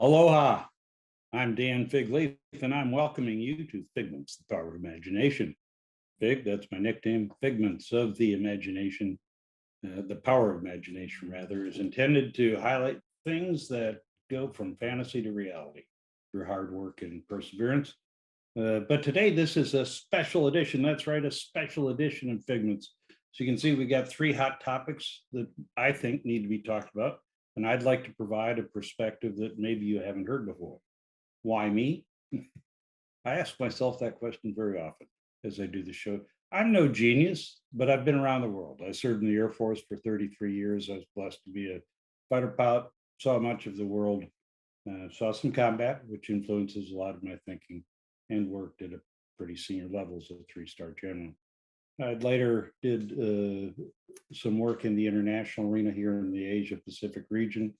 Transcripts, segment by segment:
Aloha, I'm Dan Figleaf, and I'm welcoming you to Figments, the Power of Imagination. Fig, that's my nickname, Figments of the Imagination. The power of imagination, rather, is intended to highlight things that go from fantasy to reality through hard work and perseverance. But today, this is a special edition. That's right, a special edition of Figments. So you can see we got three hot topics that I think need to be talked about. And I'd like to provide a perspective that maybe you haven't heard before. Why me? I ask myself that question very often as I do the show. I'm no genius, but I've been around the world. I served in the Air Force for 33 years. I was blessed to be a fighter pilot, saw much of the world, saw some combat, which influences a lot of my thinking, and worked at a pretty senior level as a three-star general. I later did some work in the international arena here in the Asia Pacific region.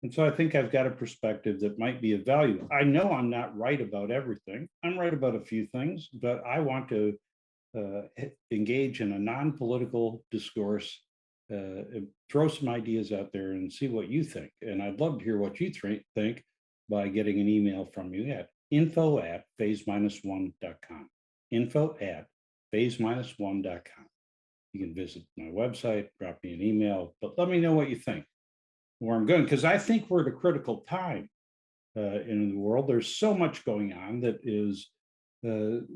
And so I think I've got a perspective that might be of value. I know I'm not right about everything. I'm right about a few things, but I want to engage in a non-political discourse, throw some ideas out there and see what you think. And I'd love to hear what you think by getting an email from you at info@phase-1.com. info@phase-1.com. You can visit my website, drop me an email, but let me know what you think, where I'm going, because I think we're at a critical time in the world. There's so much going on that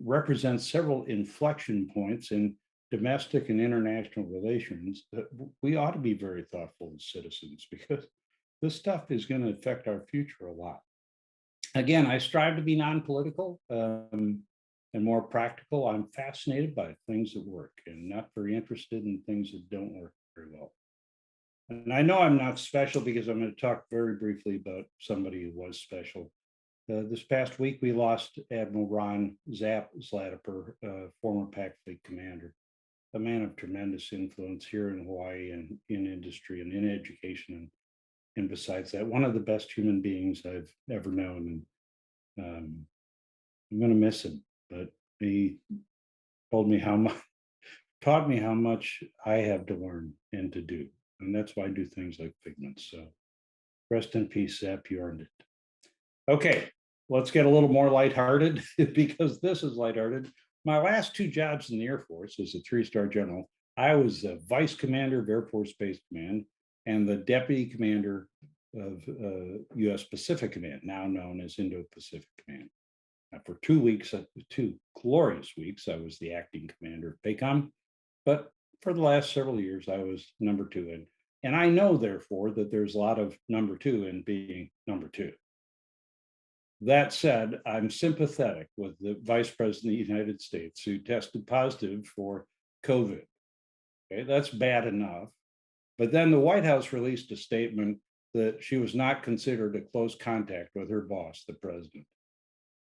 represents several inflection points in domestic and international relations that we ought to be very thoughtful as citizens, because this stuff is going to affect our future a lot. Again, I strive to be non-political and more practical. I'm fascinated by things that work and not very interested in things that don't work very well. And I know I'm not special because I'm going to talk very briefly about somebody who was special. This past week, we lost Admiral Ron Zlatiper, former Pac Fleet commander, a man of tremendous influence here in Hawaii and in industry and in education. And besides that, one of the best human beings I've ever known. And I'm going to miss him, but he taught me how much I have to learn and to do. And that's why I do things like Figments. So rest in peace, Zap, you earned it. Okay, let's get a little more lighthearted because this is lighthearted. My last two jobs in the Air Force as a three-star general, I was the vice commander of Air Force Space Command and the deputy commander of U.S. Pacific Command, now known as Indo-Pacific Command. Now, for 2 weeks, 2 glorious weeks, I was the acting commander of PACOM, but for the last several years, I was number two. And I know, therefore, that there's a lot of number two in being number two. That said, I'm sympathetic with the Vice President of the United States who tested positive for COVID. Okay, that's bad enough. But then the White House released a statement that she was not considered a close contact with her boss, the president.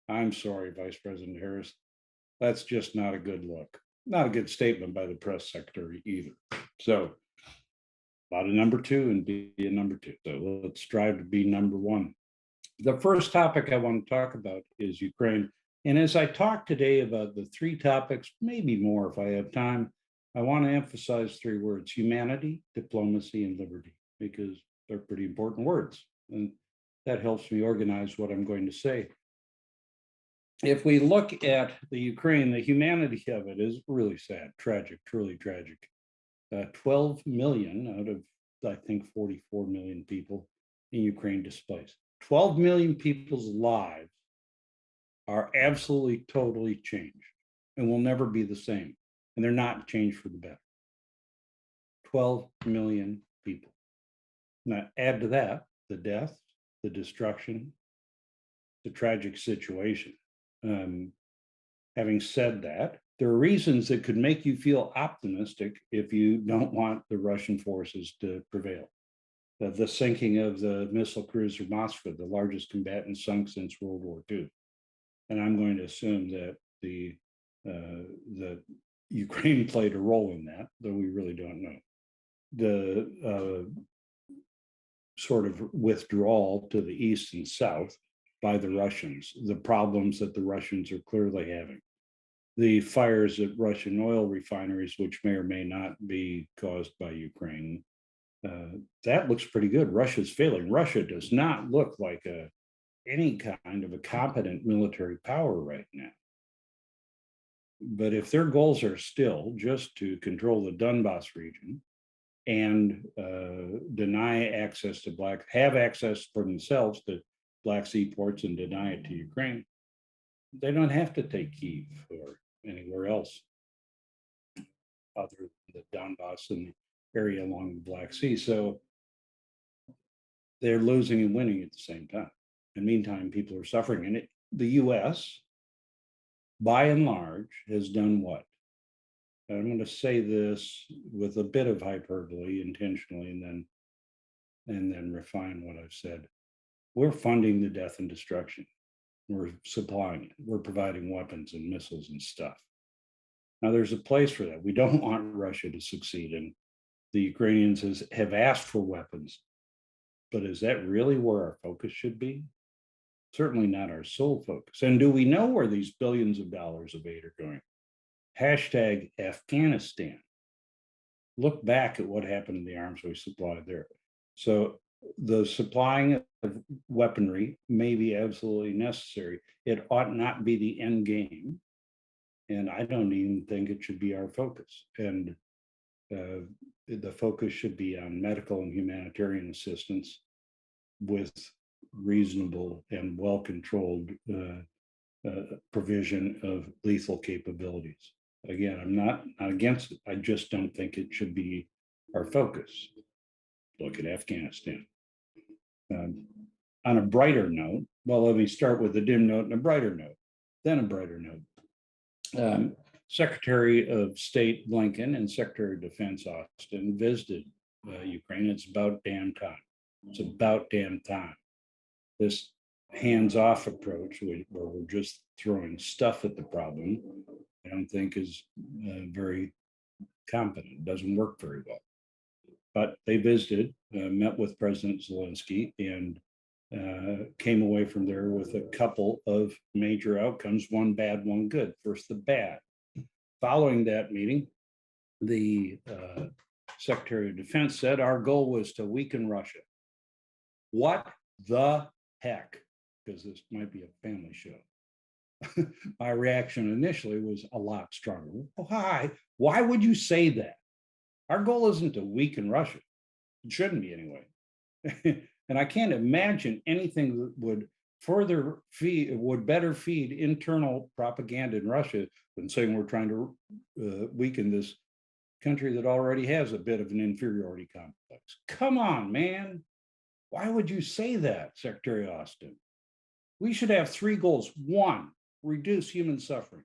I'm sorry, Vice President Harris. That's just not a good look. Not a good statement by the press secretary either. So, a lot of number two and be a number two. So let's strive to be number one. The first topic I want to talk about is Ukraine. And as I talk today about the three topics, maybe more if I have time, I want to emphasize three words: humanity, diplomacy, and liberty, because they're pretty important words. And that helps me organize what I'm going to say. If we look at the Ukraine, the humanity of it is really sad, tragic, truly tragic. 12 million out of, I think, 44 million people in Ukraine displaced. 12 million people's lives are absolutely, totally changed and will never be the same. And they're not changed for the better. 12 million people. Now, add to that the death, the destruction, the tragic situation. Having said that, there are reasons that could make you feel optimistic if you don't want the Russian forces to prevail. The sinking of the missile cruiser Moskva, the largest combatant sunk since World War II. And I'm going to assume that the Ukraine played a role in that, though we really don't know. The sort of withdrawal to the east and south by the Russians, the problems that the Russians are clearly having, the fires at Russian oil refineries, which may or may not be caused by Ukraine. That looks pretty good. Russia's failing. Russia does not look like a any kind of a competent military power right now. But if their goals are still just to control the Donbass region and deny access to have access for themselves to Black Sea ports and deny it to Ukraine, they don't have to take Kyiv or anywhere else other than the Donbass and the area along the Black Sea. So they're losing and winning at the same time. And meantime, people are suffering. And the US, by and large, has done what? I'm going to say this with a bit of hyperbole intentionally and then refine what I've said. We're funding the death and destruction. We're supplying it. We're providing weapons and missiles and stuff. Now, there's a place for that. We don't want Russia to succeed, and the Ukrainians have asked for weapons. But is that really where our focus should be? Certainly not our sole focus. And do we know where these billions of dollars of aid are going? Hashtag Afghanistan. Look back at what happened in the arms we supplied there. So the supplying of weaponry may be absolutely necessary. It ought not be the end game. And I don't even think it should be our focus. And the focus should be on medical and humanitarian assistance with reasonable and well-controlled provision of lethal capabilities. Again, I'm not against it. I just don't think it should be our focus. Look at Afghanistan. Um, on a brighter note, well, let me start with a dim note and a brighter note, then a brighter note. Secretary of State Blinken and Secretary of Defense Austin visited Ukraine. It's about damn time. It's about damn time. This hands-off approach, where we're just throwing stuff at the problem, I don't think is very competent. It doesn't work very well. But they visited, met with President Zelensky, and came away from there with a couple of major outcomes, one bad, one good. First, the bad. Following that meeting, the Secretary of Defense said our goal was to weaken Russia. What the heck? Because this might be a family show. My reaction initially was a lot stronger. Why? Why would you say that? Our goal isn't to weaken Russia. It shouldn't be anyway. And I can't imagine anything that would better feed internal propaganda in Russia than saying we're trying to weaken this country that already has a bit of an inferiority complex. Come on, man. Why would you say that, Secretary Austin? We should have three goals. One, reduce human suffering,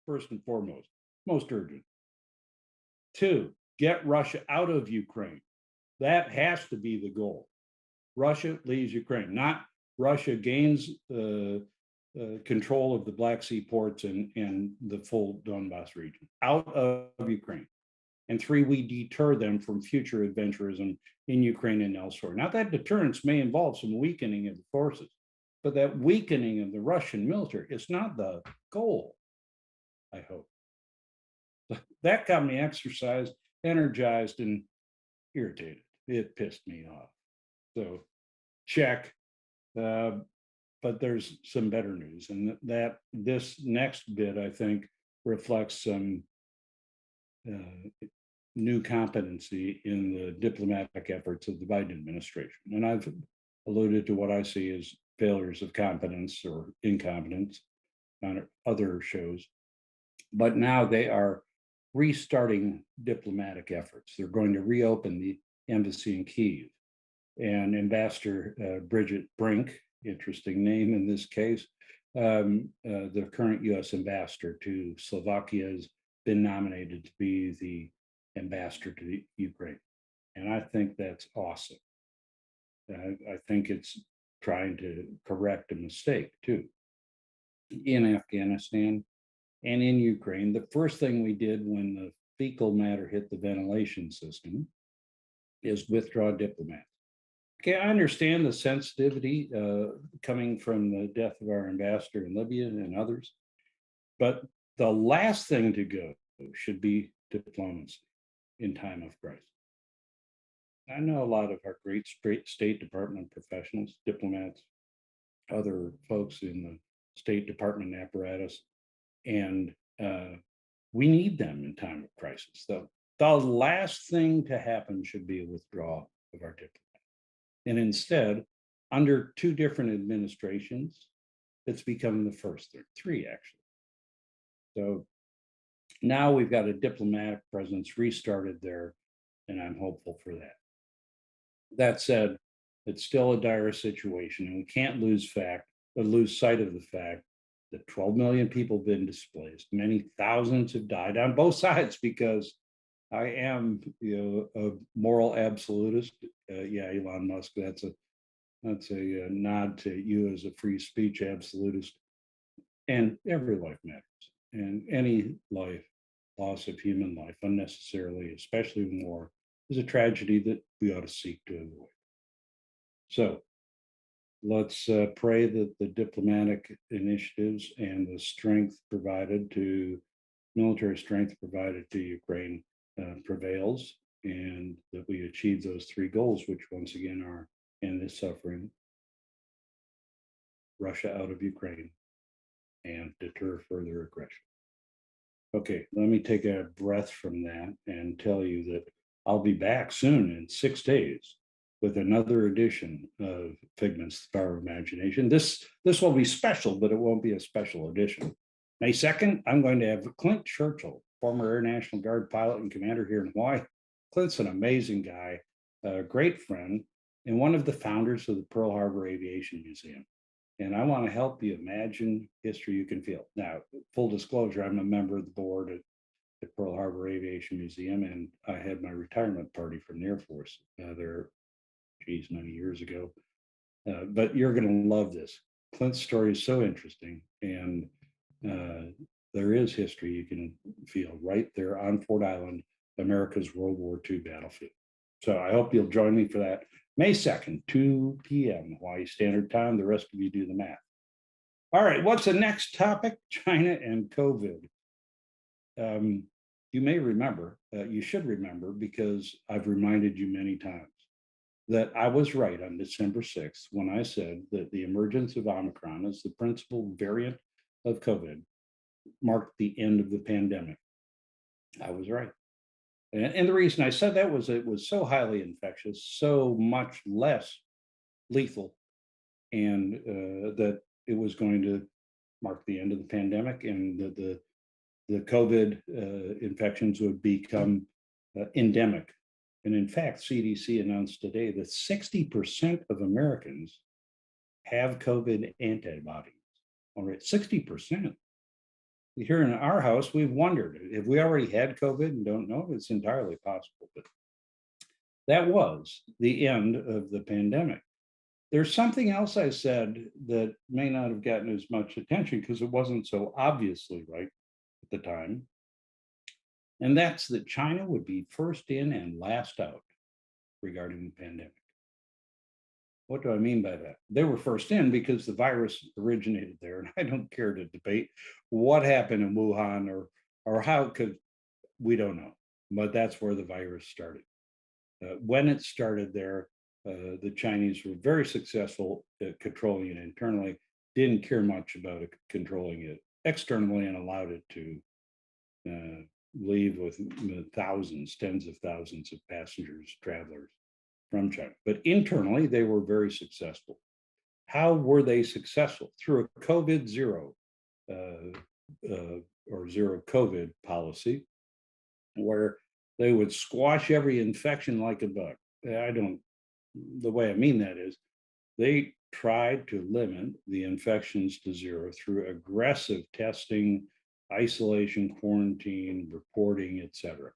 first and foremost, most urgent. Two, get Russia out of Ukraine. That has to be the goal. Russia leaves Ukraine, not Russia gains control of the Black Sea ports and the full Donbass region, out of Ukraine. And three, we deter them from future adventurism in Ukraine and elsewhere. Now, that deterrence may involve some weakening of the forces, but that weakening of the Russian military is not the goal, I hope. That got me exercised, energized, and irritated. It pissed me off. So, check. But there's some better news, and that this next bit, I think, reflects some new competency in the diplomatic efforts of the Biden administration. And I've alluded to what I see as failures of competence or incompetence on other shows. But now they are restarting diplomatic efforts. They're going to reopen the embassy in Kyiv. And Ambassador Bridget Brink, interesting name in this case, the current US ambassador to Slovakia, has been nominated to be the ambassador to the Ukraine. And I think that's awesome. I think it's trying to correct a mistake too. In Afghanistan and in Ukraine, the first thing we did when the fecal matter hit the ventilation system is withdraw diplomats. Okay, I understand the sensitivity coming from the death of our ambassador in Libya and others, but the last thing to go should be diplomacy in time of crisis. I know a lot of our great State Department professionals, diplomats, other folks in the State Department apparatus, and we need them in time of crisis. The last thing to happen should be a withdrawal of our diplomat. And instead, under two different administrations, it's becoming the first. There are three, actually. So now we've got a diplomatic presence restarted there, and I'm hopeful for that. That said, it's still a dire situation, and we can't lose sight of the fact that 12 million people have been displaced. Many thousands have died on both sides because I am, a moral absolutist. Yeah, Elon Musk. That's a nod to you as a free speech absolutist. And every life matters, and any loss of human life unnecessarily, especially war, is a tragedy that we ought to seek to avoid. So let's pray that the diplomatic initiatives and the military strength provided to Ukraine prevails, and that we achieve those three goals, which once again are end this suffering, Russia out of Ukraine, and deter further aggression. Okay, let me take a breath from that and tell you that I'll be back soon in 6 days with another edition of Figments, the Power of Imagination. This will be special, but it won't be a special edition. May 2nd, I'm going to have Clint Churchill, former Air National Guard pilot and commander here in Hawaii. Clint's an amazing guy, a great friend, and one of the founders of the Pearl Harbor Aviation Museum. And I want to help you imagine history you can feel. Now, full disclosure, I'm a member of the board at the Pearl Harbor Aviation Museum, and I had my retirement party from the Air Force there, many years ago. But you're going to love this. Clint's story is so interesting, and there is history you can feel right there on Ford Island, America's World War II battlefield. So I hope you'll join me for that. May 2nd, 2 p.m. Hawaii Standard Time. The rest of you do the math. All right, what's the next topic? China and COVID. You may remember, you should remember, because I've reminded you many times that I was right on December 6th when I said that the emergence of Omicron as the principal variant of COVID marked the end of the pandemic. I was right. And the reason I said that was it was so highly infectious, so much less lethal, and that it was going to mark the end of the pandemic, and the COVID infections would become endemic. And in fact, CDC announced today that 60% of Americans have COVID antibodies. All right, 60%. Here in our house, we've wondered if we already had COVID and don't know. It's entirely possible, but that was the end of the pandemic. There's something else I said that may not have gotten as much attention because it wasn't so obviously right at the time. And that's that China would be first in and last out regarding the pandemic. What do I mean by that? They were first in because the virus originated there. And I don't care to debate what happened in Wuhan or how, because we don't know. But that's where the virus started. When it started there, the Chinese were very successful at controlling it internally, didn't care much about it, controlling it externally, and allowed it to leave with thousands, tens of thousands of passengers, travelers from China. But internally, they were very successful. How were they successful? Through a COVID zero or zero COVID policy, where they would squash every infection like a bug. The way I mean that is they tried to limit the infections to zero through aggressive testing, isolation, quarantine, reporting, etc.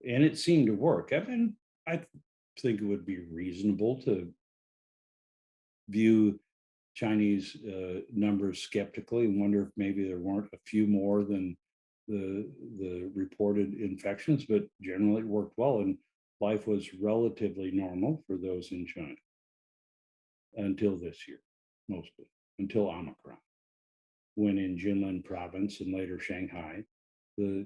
And it seemed to work. I think it would be reasonable to view Chinese numbers skeptically and wonder if maybe there weren't a few more than the reported infections, but generally it worked well, and life was relatively normal for those in China until this year, mostly until Omicron, when in Jilin province and later Shanghai, the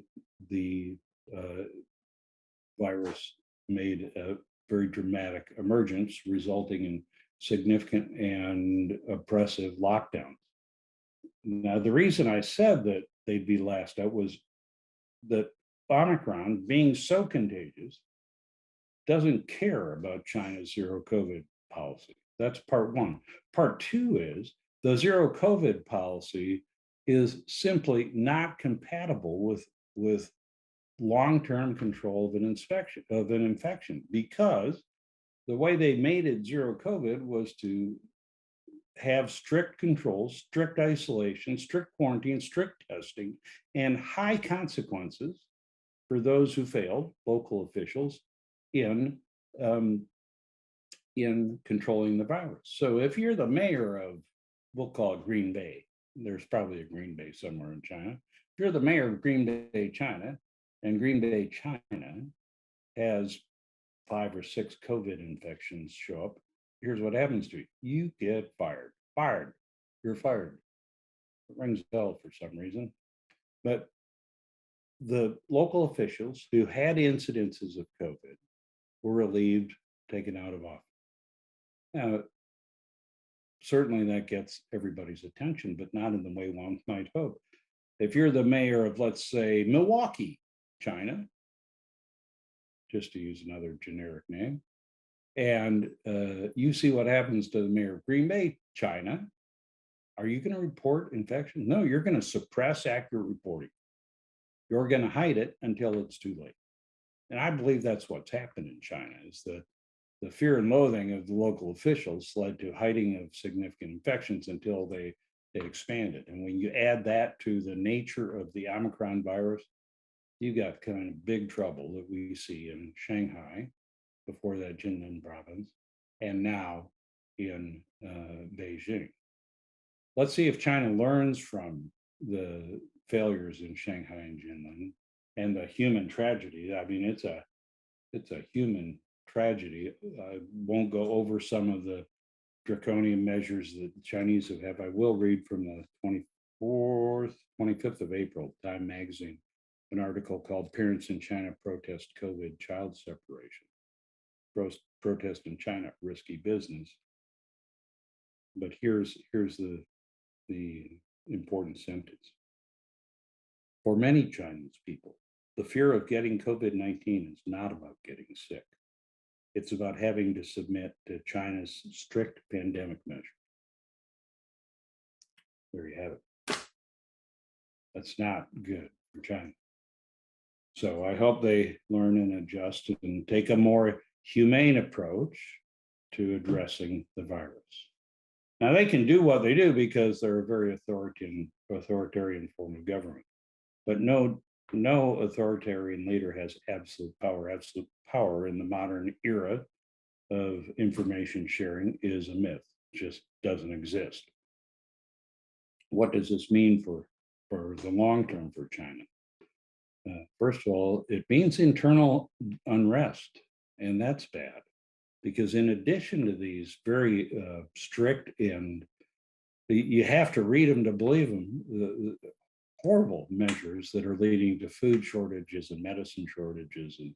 virus made a very dramatic emergence, resulting in significant and oppressive lockdowns. Now, the reason I said that they'd be last out was that Omicron, being so contagious, doesn't care about China's zero COVID policy. That's part one. Part two is the zero COVID policy is simply not compatible with long-term control of an infection, because the way they made it zero COVID was to have strict controls, strict isolation, strict quarantine, strict testing, and high consequences for those who failed, local officials, in um, in controlling the virus. So if you're the mayor of, we'll call it Green Bay, there's probably a Green Bay somewhere in China. If you're the mayor of Green Bay, China, and Green Bay, China has 5 or 6 COVID infections show up, here's what happens to you. You get fired. Fired. You're fired. It rings a bell for some reason. But the local officials who had incidences of COVID were relieved, taken out of office. Now, certainly that gets everybody's attention, but not in the way one might hope. If you're the mayor of, let's say, Milwaukee, China, just to use another generic name, and you see what happens to the mayor of Green Bay, China, are you going to report infection? No, you're going to suppress accurate reporting. You're going to hide it until it's too late. And I believe that's what's happened in China, is that the fear and loathing of the local officials led to hiding of significant infections until they expanded. And when you add that to the nature of the Omicron virus, you got kind of big trouble that we see in Shanghai, before that Jinnan province, and now in Beijing. Let's see if China learns from the failures in Shanghai and Jinnan and the human tragedy. I mean, it's a human tragedy. I won't go over some of the draconian measures that the Chinese have. I will read from the 25th of April, Time magazine, an article called Parents in China Protest COVID Child Separation. Protest in China, risky business. But here's the important sentence. For many Chinese people, the fear of getting COVID-19 is not about getting sick. It's about having to submit to China's strict pandemic measures. There you have it. That's not good for China. So I hope they learn and adjust and take a more humane approach to addressing the virus. Now, they can do what they do because they're a very authoritarian form of government. But no authoritarian leader has absolute power. Absolute power in the modern era of information sharing is a myth. It just doesn't exist. What does this mean for the long term for China? First of all, it means internal unrest, and that's bad, because in addition to these very strict, and you have to read them to believe them, the horrible measures that are leading to food shortages and medicine shortages and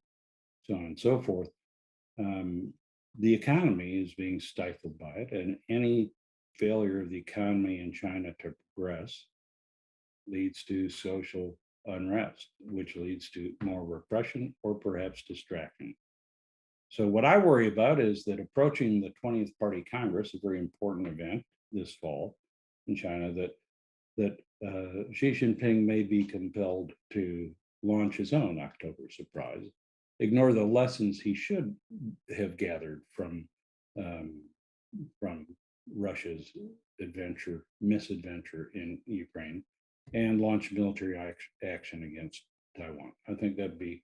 so on and so forth, the economy is being stifled by it, and any failure of the economy in China to progress leads to social unrest, which leads to more repression or perhaps distraction. So what I worry about is that approaching the 20th Party Congress, a very important event this fall in China, that Xi Jinping may be compelled to launch his own October surprise, ignore the lessons he should have gathered from Russia's misadventure in Ukraine, and launch military action against Taiwan. I think that'd be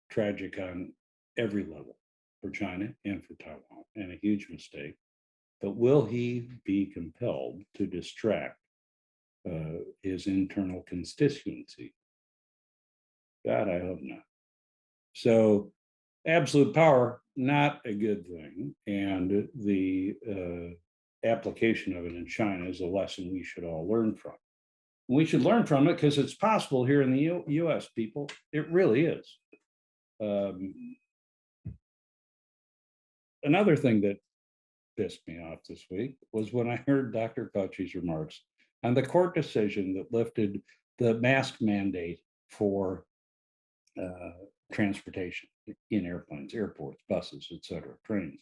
tragic on every level for China and for Taiwan, and a huge mistake. But will he be compelled to distract his internal constituency? God, I hope not. So absolute power, not a good thing. And the application of it in China is a lesson we should all learn from. And we should learn from it because it's possible here in the US, people. It really is. Another thing that pissed me off this week was when I heard Dr. Fauci's remarks on the court decision that lifted the mask mandate for uh, transportation in airplanes, airports, buses, et cetera, trains,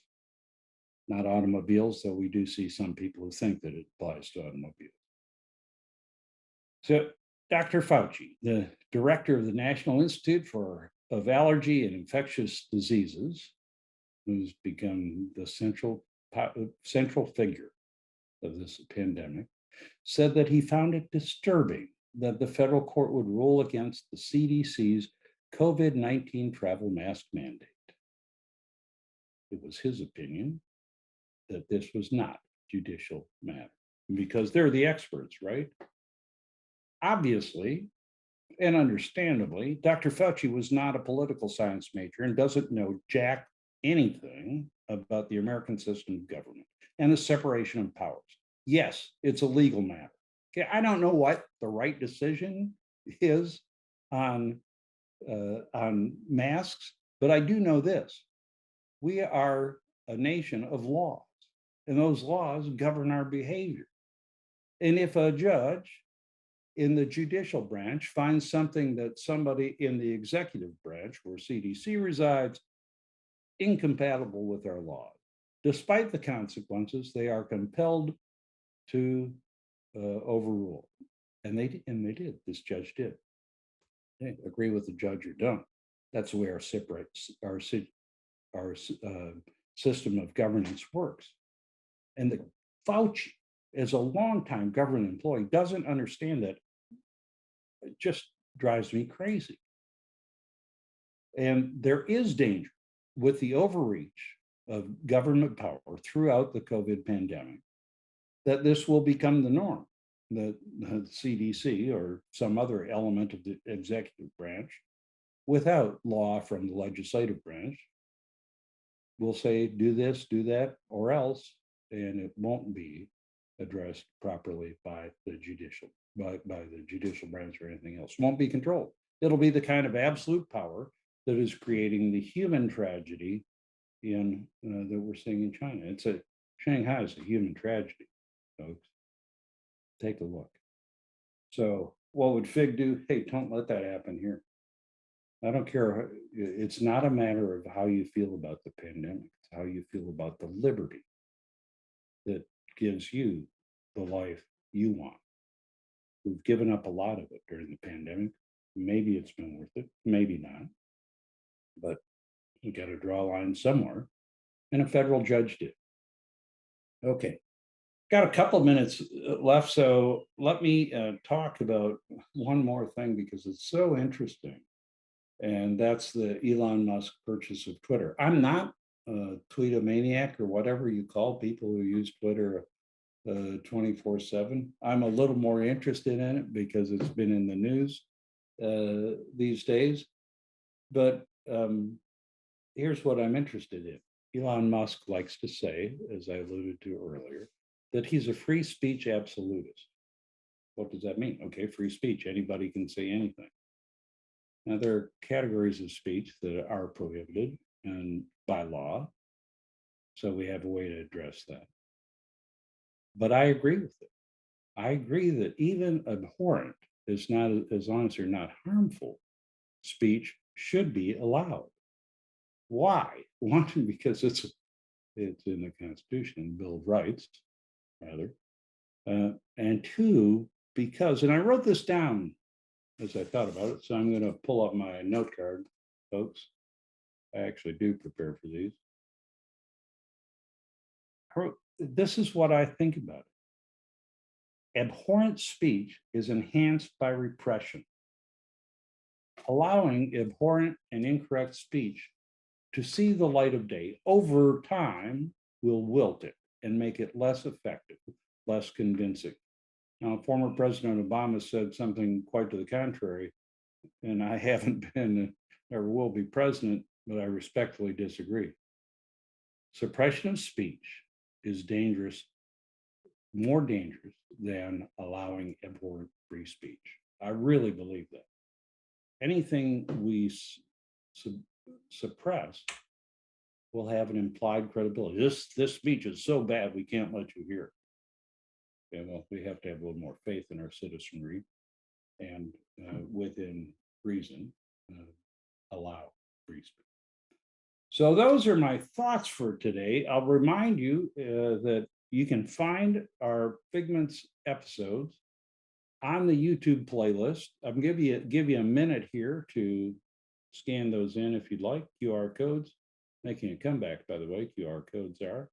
not automobiles, though we do see some people who think that it applies to automobiles. So Dr. Fauci, the director of the National Institute of Allergy and Infectious Diseases, who's become the central figure of this pandemic, said that he found it disturbing that the federal court would rule against the CDC's COVID-19 travel mask mandate. It was his opinion that this was not judicial matter because they're the experts, right? Obviously, and understandably, Dr. Fauci was not a political science major and doesn't know jack anything about the American system of government and the separation of powers. Yes, it's a legal matter. Okay, I don't know what the right decision is on masks, but I do know this: we are a nation of laws, and those laws govern our behavior. And if a judge in the judicial branch finds something that somebody in the executive branch, where CDC resides, incompatible with our laws, despite the consequences, they are compelled to overrule. And they did. This judge did. Hey, agree with the judge or don't. That's the way our system of governance works. And the Fauci, as a longtime government employee, doesn't understand that. It just drives me crazy. And there is danger with the overreach of government power throughout the COVID pandemic that this will become the norm. The CDC or some other element of the executive branch, without law from the legislative branch, will say, do this, do that, or else, and it won't be addressed properly by the judicial branch or anything else. Won't be controlled. It'll be the kind of absolute power that is creating the human tragedy that we're seeing in China. Shanghai is a human tragedy, folks. Take a look. So what would Fig do? Hey, don't let that happen here. I don't care. It's not a matter of how you feel about the pandemic. It's how you feel about the liberty that gives you the life you want. We've given up a lot of it during the pandemic. Maybe it's been worth it, maybe not. But you got to draw a line somewhere. And a federal judge did. Okay. Got a couple of minutes left. So let me talk about one more thing because it's so interesting. And that's the Elon Musk purchase of Twitter. I'm not a tweetomaniac or whatever you call people who use Twitter 24/7. I'm a little more interested in it because it's been in the news these days. But here's what I'm interested in. Elon Musk likes to say, as I alluded to earlier, that he's a free speech absolutist. What does that mean? Okay, free speech. Anybody can say anything. Now, there are categories of speech that are prohibited and by law. So we have a way to address that. But I agree with it. I agree that even abhorrent is not, as long as they're not harmful, speech should be allowed. Why? One, because it's in the Constitution and Bill of Rights, rather. And two, because, and I wrote this down as I thought about it, so I'm going to pull up my note card, folks. I actually do prepare for these. This is what I think about it. Abhorrent speech is enhanced by repression. Allowing abhorrent and incorrect speech to see the light of day over time will wilt it and make it less effective, less convincing. Now, former President Obama said something quite to the contrary, and I haven't been or will be president, but I respectfully disagree. Suppression of speech is dangerous, more dangerous than allowing abhorrent free speech. I really believe that. Anything we suppress will have an implied credibility. This speech is so bad we can't let you hear it. And well, we have to have a little more faith in our citizenry and within reason, allow free speech. So those are my thoughts for today. I'll remind you that you can find our Figments episodes on the YouTube playlist. I'll give you a minute here to scan those in if you'd like. QR codes, making a comeback, by the way, QR codes are.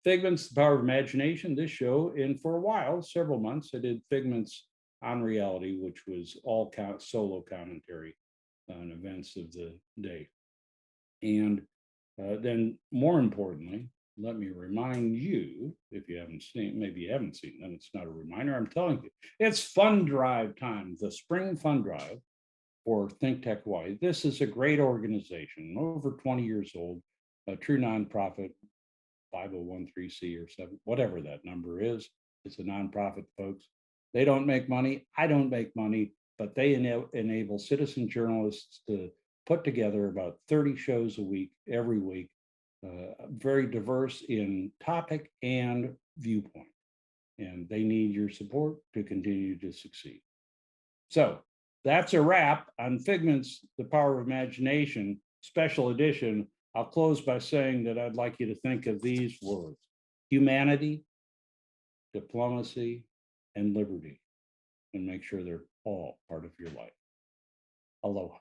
Figments, the Power of Imagination, this show, and for a while, several months, I did Figments on Reality, which was all solo commentary on events of the day. And then more importantly, let me remind you, if you haven't seen, maybe you haven't seen them, it's not a reminder, I'm telling you, it's Fund Drive time, the spring fund drive for Think Tech Hawaii. This is a great organization, over 20 years old, a true nonprofit, 501(c) or 7, whatever that number is. It's a nonprofit, folks. They don't make money. I don't make money, but they enable citizen journalists to put together about 30 shows a week, every week, very diverse in topic and viewpoint. And they need your support to continue to succeed. So that's a wrap on Figments, the Power of Imagination, special edition. I'll close by saying that I'd like you to think of these words: humanity, diplomacy, and liberty, and make sure they're all part of your life. Aloha.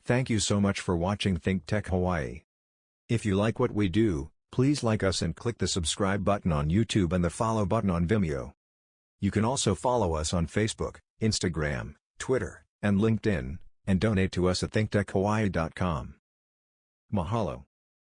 Thank you so much for watching Think Tech Hawaii. If you like what we do, please like us and click the subscribe button on YouTube and the follow button on Vimeo. You can also follow us on Facebook, Instagram, Twitter, and LinkedIn, and donate to us at thinktechhawaii.com. Mahalo.